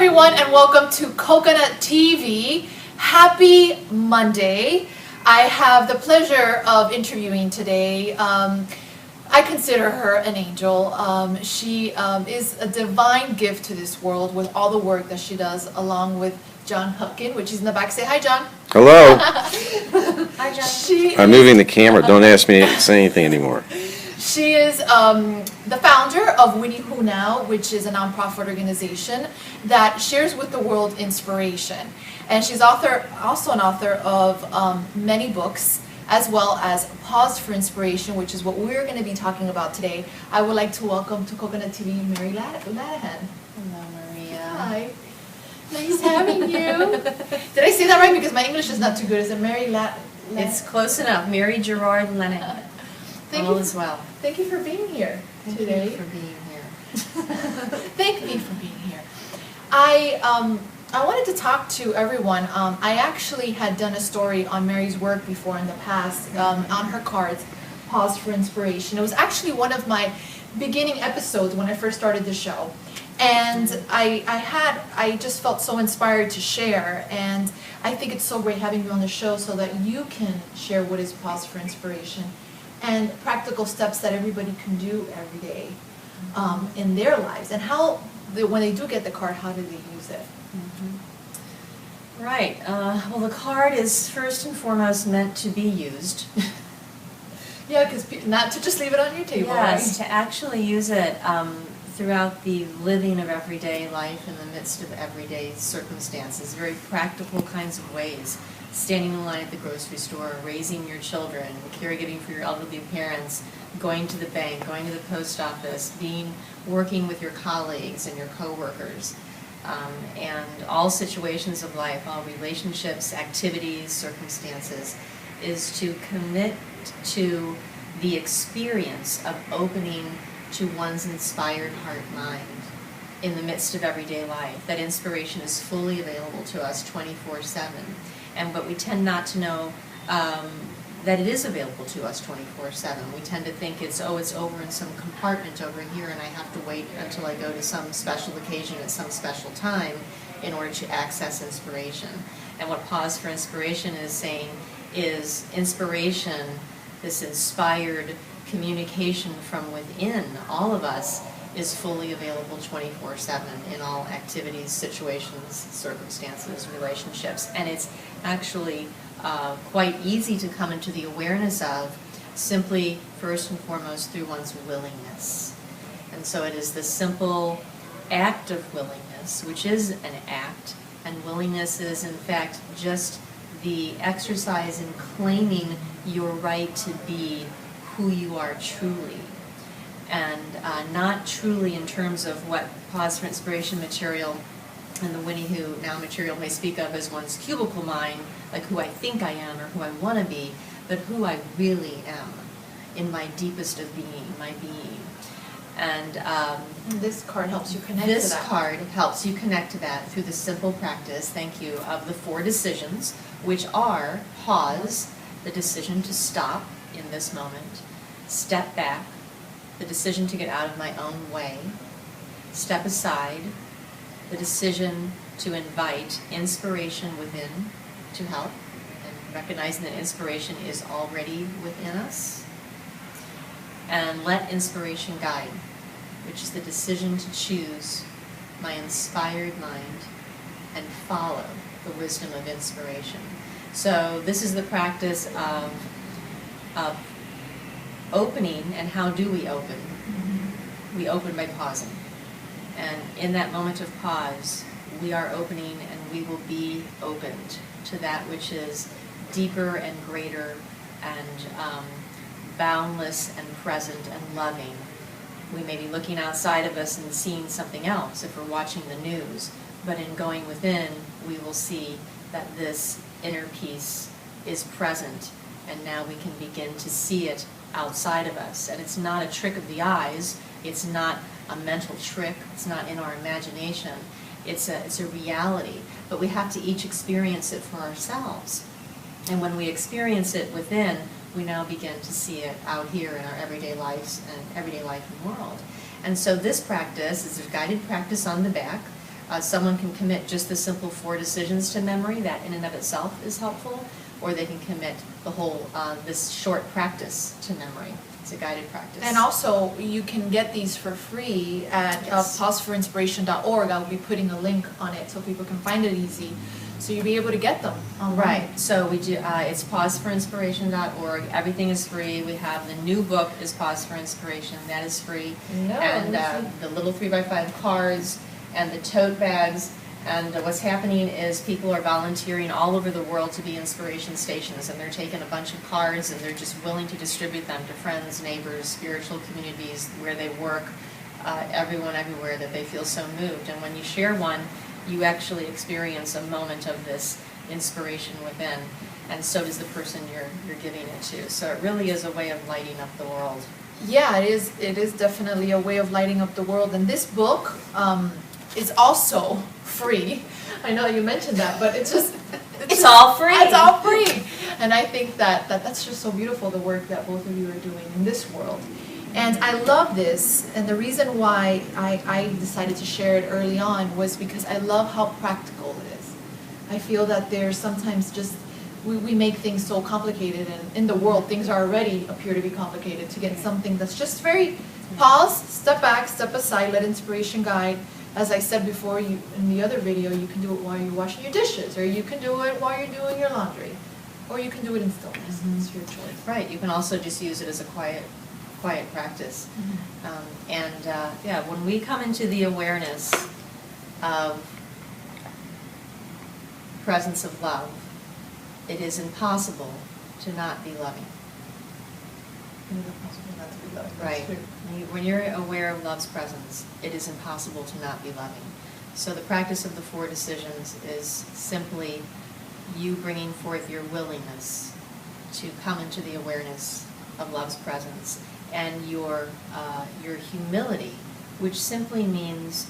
everyone, and welcome to Coconut TV. Happy Monday. I have the pleasure of interviewing today. I consider her an angel. She is a divine gift to this world with all the work that she does, along with John Hupkin, which is in the back. Say hi, John. Hello. Hi, John. I'm moving the camera. Don't ask me to say anything anymore. She is the founder of Winnie Who Now, which is a nonprofit organization that shares with the world inspiration. And she's also an author of many books, as well as Pause for Inspiration, which is what we're going to be talking about today. I would like to welcome to Coconut TV Mary Lenihan. Hello, Maria. Hi. Nice having you. Did I say that right? Because my English is not too good. Is it Mary It's close enough. Mary Gerard Lenihan. All is well. Thank you for being here today. Thank you for being here. Thank me for being here. I wanted to talk to everyone. I actually had done a story on Mary's work before in the past, on her cards, Pause for Inspiration. It was actually one of my beginning episodes when I first started the show. And I just felt so inspired to share, and I think it's so great having you on the show so that you can share what is Pause for Inspiration and practical steps that everybody can do every day in their lives, and how, when they do get the card, how do they use it? Right. Well, the card is first and foremost meant to be used. Yeah, because not to just leave it on your table, Yes, right? to actually use it throughout the living of everyday life in the midst of everyday circumstances, very practical kinds of ways. Standing in line at the grocery store, raising your children, caregiving for your elderly parents, going to the bank, going to the post office, working with your colleagues and your coworkers, and all situations of life, all relationships, activities, circumstances, is to commit to the experience of opening to one's inspired heart-mind in the midst of everyday life. That inspiration is fully available to us 24/7. But we tend not to know that it is available to us 24/7. We tend to think it's over in some compartment over here, and I have to wait until I go to some special occasion at some special time in order to access inspiration. And what Pause for Inspiration is saying is inspiration, this inspired communication from within all of us, is fully available 24/7 in all activities, situations, circumstances, relationships. And it's actually quite easy to come into the awareness of simply, first and foremost, through one's willingness. And so it is the simple act of willingness, which is an act, and willingness is in fact just the exercise in claiming your right to be who you are truly. And not truly in terms of what Pause for Inspiration material and the Winnie Who Now material may speak of as one's cubicle mind, like who I think I am or who I want to be, but who I really am in my deepest of being, my being. And this card helps you connect to that. This card helps you connect to that through the simple practice, thank you, of the 4 decisions, which are pause, the decision to stop in this moment, step back, the decision to get out of my own way, step aside, the decision to invite inspiration within to help, and recognizing that inspiration is already within us, and let inspiration guide, which is the decision to choose my inspired mind and follow the wisdom of inspiration. So this is the practice of opening. And how do we open? We open by pausing. And in that moment of pause, we are opening, and we will be opened to that which is deeper and greater and boundless and present and loving. We may be looking outside of us and seeing something else if we're watching the news, but in going within, we will see that this inner peace is present, and now we can begin to see it outside of us. And it's not a trick of the eyes, it's not a mental trick, it's not in our imagination, it's a reality. But we have to each experience it for ourselves. And when we experience it within, we now begin to see it out here in our everyday lives and everyday life and world. And so this practice is a guided practice on the back. Someone can commit just the simple 4 decisions to memory. That in and of itself is helpful. Or they can commit the whole, this short practice to memory. It's a guided practice. And also, you can get these for free at Yes. pauseforoinspiration.org. I'll be putting a link on it so people can find it easy. So you'll be able to get them online. Right, so we do, it's pauseforoinspiration.org, everything is free. We have the new book is Pause for Inspiration, that is free. No, And this is- the little 3x5 cards and the tote bags. And what's happening is people are volunteering all over the world to be inspiration stations, and they're taking a bunch of cards and they're just willing to distribute them to friends, neighbors, spiritual communities, where they work, everyone everywhere that they feel so moved. And when you share one, you actually experience a moment of this inspiration within, and so does the person you're giving it to. So it really is a way of lighting up the world. Yeah, it is. It is definitely a way of lighting up the world. And this book is also free. I know you mentioned that, but it's just It's all free. It's all free. And I think that's just so beautiful, the work that both of you are doing in this world. And I love this, and the reason why I decided to share it early on was because I love how practical it is. I feel that there's sometimes just, we make things so complicated, and in the world things are already appear to be complicated. To get something that's just very pause, step back, step aside, let inspiration guide. As I said before, in the other video, you can do it while you're washing your dishes, or you can do it while you're doing your laundry, or you can do it in stillness. It's your choice. Right, you can also just use it as a quiet practice. Yeah, when we come into the awareness of presence of love, it is impossible to not be loving. It is impossible not to be loved. That's Right. true. When you're aware of love's presence, it is impossible to not be loving. So the practice of the 4 decisions is simply you bringing forth your willingness to come into the awareness of love's presence, and your humility, which simply means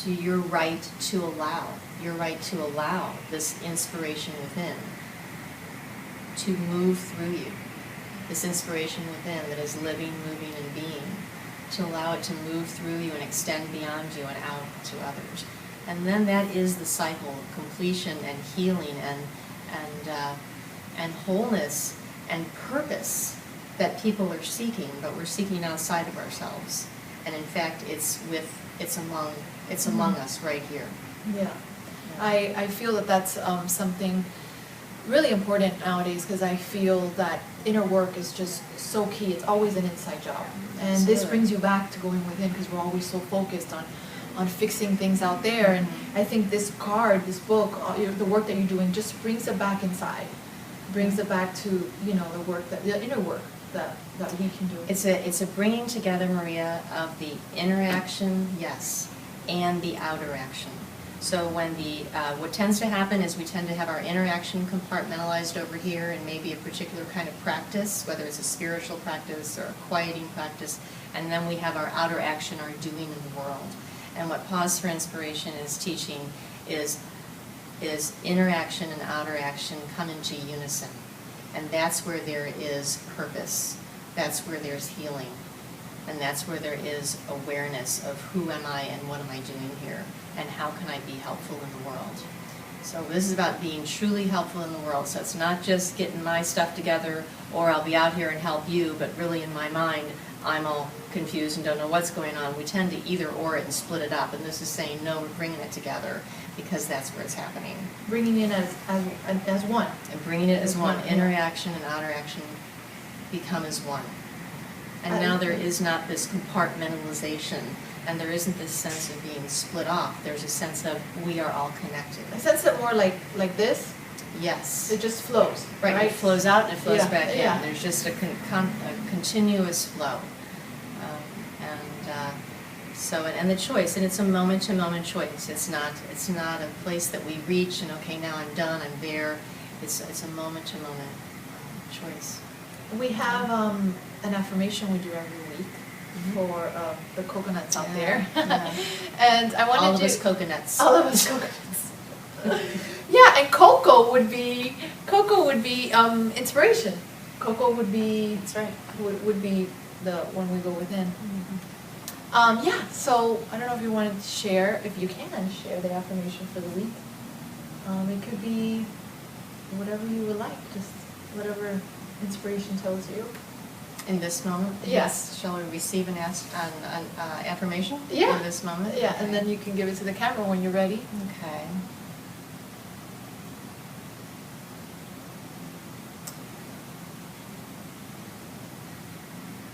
to your right to allow this inspiration within to move through you. This inspiration within that is living, moving, and being, to allow it to move through you and extend beyond you and out to others. And then that is the cycle of completion and healing and wholeness and purpose that people are seeking, but we're seeking outside of ourselves. And in fact, it's among us right here. Yeah. I feel that that's something really important nowadays, because I feel that inner work is just so key. It's always an inside job. And this Absolutely. brings you back to going within, because we're always so focused on fixing things out there. And I think this card, this book, the work that you're doing just brings it back inside. Brings it back to, the inner work that we can do. It's a bringing together, Maria, of the inner action, yes, and the outer action. So when what tends to happen is we tend to have our inner action compartmentalized over here, and maybe a particular kind of practice, whether it's a spiritual practice or a quieting practice, and then we have our outer action, our doing in the world. And what Pause for Inspiration is teaching is inner action and outer action come into unison. And that's where there is purpose. That's where there's healing. And that's where there is awareness of who am I and what am I doing here, and how can I be helpful in the world. So this is about being truly helpful in the world. So it's not just getting my stuff together, or I'll be out here and help you, but really in my mind, I'm all confused and don't know what's going on. We tend to either or it and split it up, and this is saying, no, we're bringing it together, because that's where it's happening. Bringing in as one. And bringing it as one. As one, Inner yeah. action and outer action become as one. And now there is not this compartmentalization, and there isn't this sense of being split off. There's a sense of we are all connected. I sense it more like this. Yes. It just flows. Right, it flows out and it flows Yeah, back in. yeah. There's just a continuous flow. And the choice, and it's a moment-to-moment choice. It's not a place that we reach and, okay, now I'm done, I'm there. It's a moment-to-moment choice. We have an affirmation we do every week for the coconuts out there. Yeah. And I wanted All of us coconuts. All of us coconuts. Yeah, and cocoa would be inspiration. Cocoa would be That's right. would be the one we go within. Yeah, so I don't know if you wanted to share, if you can share the affirmation for the week. It could be whatever you would like, just whatever inspiration tells you. In this moment? Yes. Shall we receive an affirmation? Yeah. In this moment? Yeah, Okay. and then you can give it to the camera when you're ready. Okay.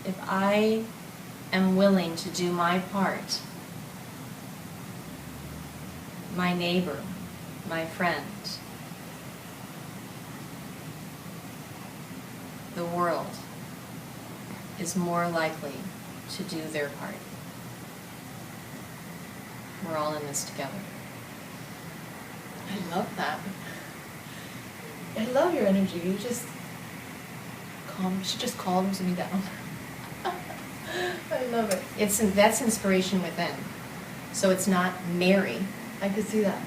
If I am willing to do my part, my neighbor, my friend, the world is more likely to do their part. We're all in this together. I love that. I love your energy. You just she just calms me down. I love it. That's inspiration within. So it's not Mary. I could see that.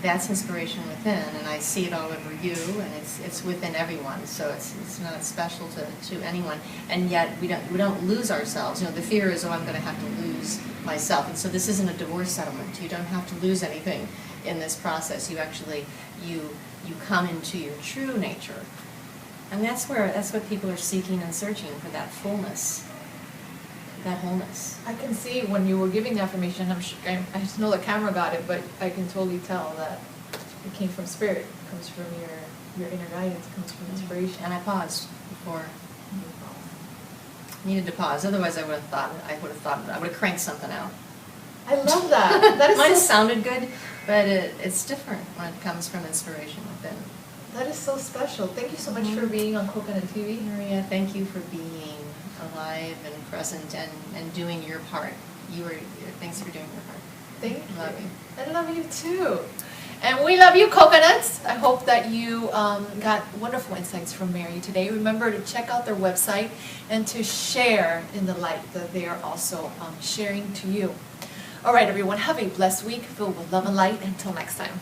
That's inspiration within, and I see it all over you, and it's within everyone. So it's not special to anyone, and yet we don't lose ourselves. You know, the fear is, oh, I'm going to have to lose myself, and so this isn't a divorce settlement. You don't have to lose anything in this process. You actually you come into your true nature, and that's what people are seeking and searching for, that fullness, that wholeness. I can see when you were giving the affirmation, I just know the camera got it, but I can totally tell that it came from spirit. It comes from your inner guidance, it comes from inspiration. And I paused before. Needed to pause, otherwise I would have cranked something out. I love that. That is Mine so, sounded good, but it's different when it comes from inspiration within. that is so special. Thank you so much for being on Coconut TV. Maria, thank you for being alive and present and doing your part. Thanks for doing your part. Thank you. Love you. I love you too. And we love you, coconuts. I hope that you got wonderful insights from Mary today. Remember to check out their website and to share in the light that they are also sharing to you. All right, everyone, have a blessed week filled with love and light. Until next time.